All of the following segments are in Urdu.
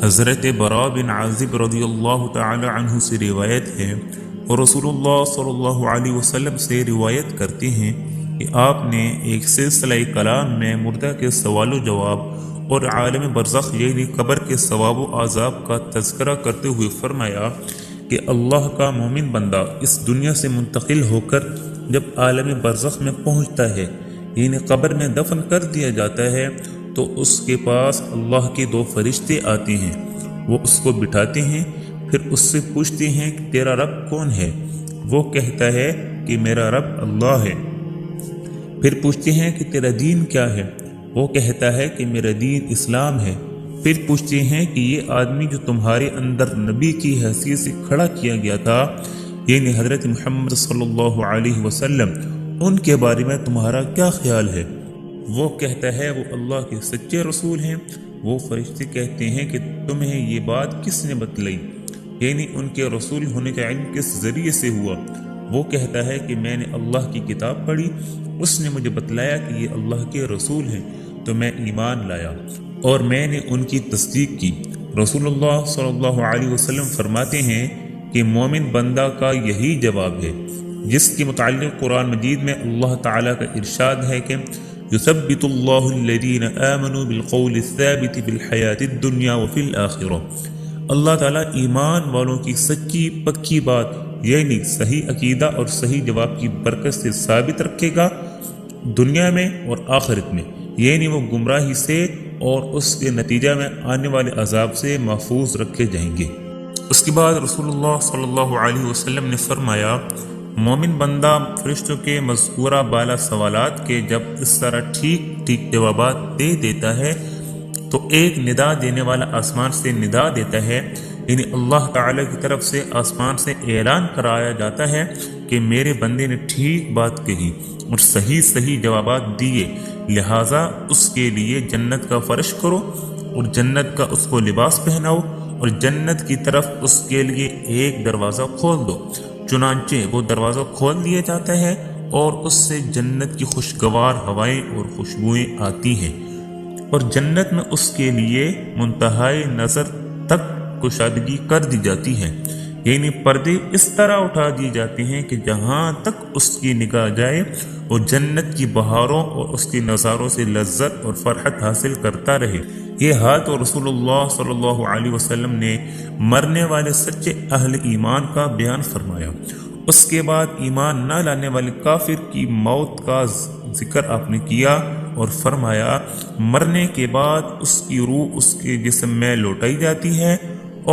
حضرت برا بن عازب رضی اللہ تعالی عنہ سے روایت ہے اور رسول اللہ صلی اللہ علیہ وسلم سے روایت کرتے ہیں کہ آپ نے ایک سلسلہ کلام میں مردہ کے سوال و جواب اور عالم برزخ یعنی قبر کے ثواب و عذاب کا تذکرہ کرتے ہوئے فرمایا کہ اللہ کا مومن بندہ اس دنیا سے منتقل ہو کر جب عالم برزخ میں پہنچتا ہے یعنی قبر میں دفن کر دیا جاتا ہے تو اس کے پاس اللہ کے دو فرشتے آتے ہیں، وہ اس کو بٹھاتے ہیں، پھر اس سے پوچھتے ہیں کہ تیرا رب کون ہے؟ وہ کہتا ہے کہ میرا رب اللہ ہے۔ پھر پوچھتے ہیں کہ تیرا دین کیا ہے؟ وہ کہتا ہے کہ میرا دین اسلام ہے۔ پھر پوچھتے ہیں کہ یہ آدمی جو تمہارے اندر نبی کی حیثیت سے کھڑا کیا گیا تھا یعنی حضرت محمد صلی اللہ علیہ وسلم، ان کے بارے میں تمہارا کیا خیال ہے؟ وہ کہتا ہے وہ اللہ کے سچے رسول ہیں۔ وہ فرشتے کہتے ہیں کہ تمہیں یہ بات کس نے بتلائی، یعنی ان کے رسول ہونے کا علم کس ذریعے سے ہوا؟ وہ کہتا ہے کہ میں نے اللہ کی کتاب پڑھی، اس نے مجھے بتلایا کہ یہ اللہ کے رسول ہیں تو میں ایمان لایا اور میں نے ان کی تصدیق کی۔ رسول اللہ صلی اللہ علیہ وسلم فرماتے ہیں کہ مومن بندہ کا یہی جواب ہے، جس کے متعلق قرآن مجید میں اللہ تعالیٰ کا ارشاد ہے کہ یثبت اللہ الذین آمنوا بالقول الثابت فی الحیاۃ الدنیا وفی الآخرہ۔ اللہ تعالیٰ ایمان والوں کی سچی پکی بات یعنی صحیح عقیدہ اور صحیح جواب کی برکت سے ثابت رکھے گا دنیا میں اور آخرت میں، یعنی وہ گمراہی سے اور اس کے نتیجہ میں آنے والے عذاب سے محفوظ رکھے جائیں گے۔ اس کے بعد رسول اللہ صلی اللہ علیہ وسلم نے فرمایا مومن بندہ فرشتوں کے مذکورہ بالا سوالات کے جب اس طرح ٹھیک ٹھیک جوابات دے دیتا ہے تو ایک ندا دینے والا آسمان سے ندا دیتا ہے، یعنی اللہ تعالیٰ کی طرف سے آسمان سے اعلان کرایا جاتا ہے کہ میرے بندے نے ٹھیک بات کہی اور صحیح صحیح جوابات دیے، لہٰذا اس کے لیے جنت کا فرش کرو اور جنت کا اس کو لباس پہناؤ اور جنت کی طرف اس کے لیے ایک دروازہ کھول دو۔ چنانچہ وہ دروازہ کھول دیا جاتا ہے اور اس سے جنت کی خوشگوار ہوائیں اور خوشبوئیں آتی ہیں اور جنت میں اس کے لیے منتہائی نظر تک کشادگی کر دی جاتی ہے، یعنی پردے اس طرح اٹھا دیے جاتے ہیں کہ جہاں تک اس کی نگاہ جائے وہ جنت کی بہاروں اور اس کے نظاروں سے لذت اور فرحت حاصل کرتا رہے۔ یہ حال تو رسول اللہ صلی اللہ علیہ وسلم نے مرنے والے سچے اہل ایمان کا بیان فرمایا۔ اس کے بعد ایمان نہ لانے والے کافر کی موت کا ذکر آپ نے کیا اور فرمایا مرنے کے بعد اس کی روح اس کے جسم میں لوٹائی جاتی ہے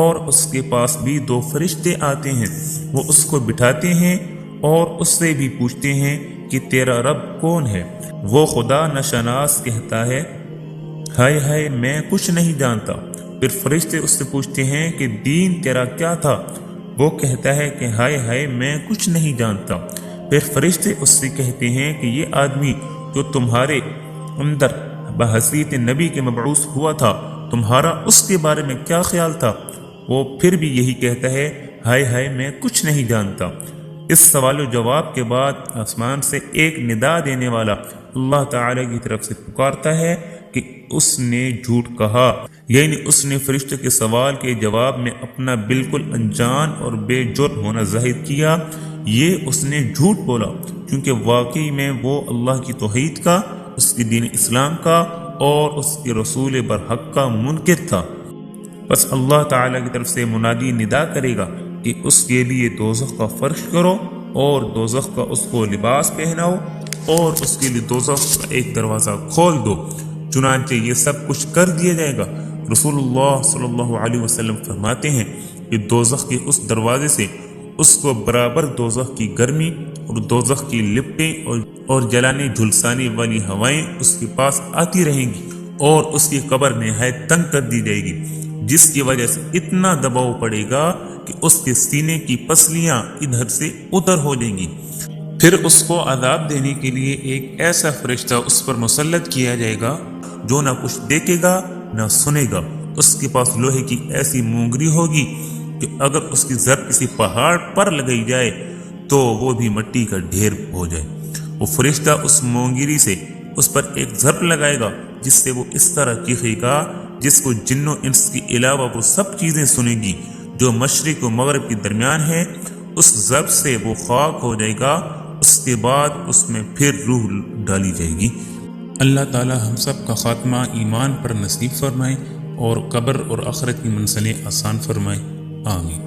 اور اس کے پاس بھی دو فرشتے آتے ہیں، وہ اس کو بٹھاتے ہیں اور اس سے بھی پوچھتے ہیں کہ تیرا رب کون ہے؟ وہ خدا نشناس کہتا ہے ہائے ہائے میں کچھ نہیں جانتا۔ پھر فرشتے اس سے پوچھتے ہیں کہ دین تیرا کیا تھا؟ وہ کہتا ہے کہ ہائے ہائے میں کچھ نہیں جانتا۔ پھر فرشتے اس سے کہتے ہیں کہ یہ آدمی جو تمہارے اندر بحیثیت نبی کے مبعوث ہوا تھا تمہارا اس کے بارے میں کیا خیال تھا؟ وہ پھر بھی یہی کہتا ہے ہائے ہائے میں کچھ نہیں جانتا۔ اس سوال و جواب کے بعد آسمان سے ایک ندا دینے والا اللہ تعالی کی طرف سے پکارتا ہے کہ اس نے جھوٹ کہا، یعنی اس نے فرشتوں کے سوال کے جواب میں اپنا بالکل انجان اور بے جرم ہونا ظاہر کیا۔ یہ اس نے جھوٹ بولا کیونکہ واقعی میں وہ اللہ کی توحید کا، اس کے دین اسلام کا اور اس کے رسول برحق کا منکر تھا۔ بس اللہ تعالیٰ کی طرف سے منادی ندا کرے گا کہ اس کے لیے دوزخ کا فرش کرو اور دوزخ کا اس کو لباس پہناؤ اور اس کے لیے دوزخ کا ایک دروازہ کھول دو، چنانچہ یہ سب کچھ کر دیا جائے گا۔ رسول اللہ صلی اللہ علیہ وسلم فرماتے ہیں کہ دوزخ کے اس دروازے سے اس کو برابر دوزخ کی گرمی اور دوزخ کی لپٹیں اور جلانے جھلسانے والی ہوائیں اس کے پاس آتی رہیں گی اور اس کی قبر نہایت تنگ کر دی جائے گی، جس کی وجہ سے اتنا دباؤ پڑے گا کہ اس کے سینے کی پسلیاں ادھر سے ادھر ہو جائیں گی۔ پھر اس کو عذاب دینے کے لیے ایک ایسا فرشتہ اس پر مسلط کیا جائے گا جو نہ کچھ دیکھے گا نہ سنے گا۔ اس کے پاس لوہے کی ایسی مونگری ہوگی کہ اگر اس کی ضرب کسی پہاڑ پر لگائی جائے تو وہ بھی مٹی کا ڈھیر ہو جائے۔ وہ فرشتہ اس مونگری سے اس پر ایک ضرب لگائے گا جس سے وہ اس طرح چیخے گا جس کو جن و انس کے علاوہ وہ سب چیزیں سنے گی جو مشرق و مغرب کے درمیان ہے، اس ضرب سے وہ خاک ہو جائے گا، اس کے بعد اس میں پھر روح ڈالی جائے گی۔ اللہ تعالی ہم سب کا خاتمہ ایمان پر نصیب فرمائے اور قبر اور آخرت کی منزلیں آسان فرمائے، آمین۔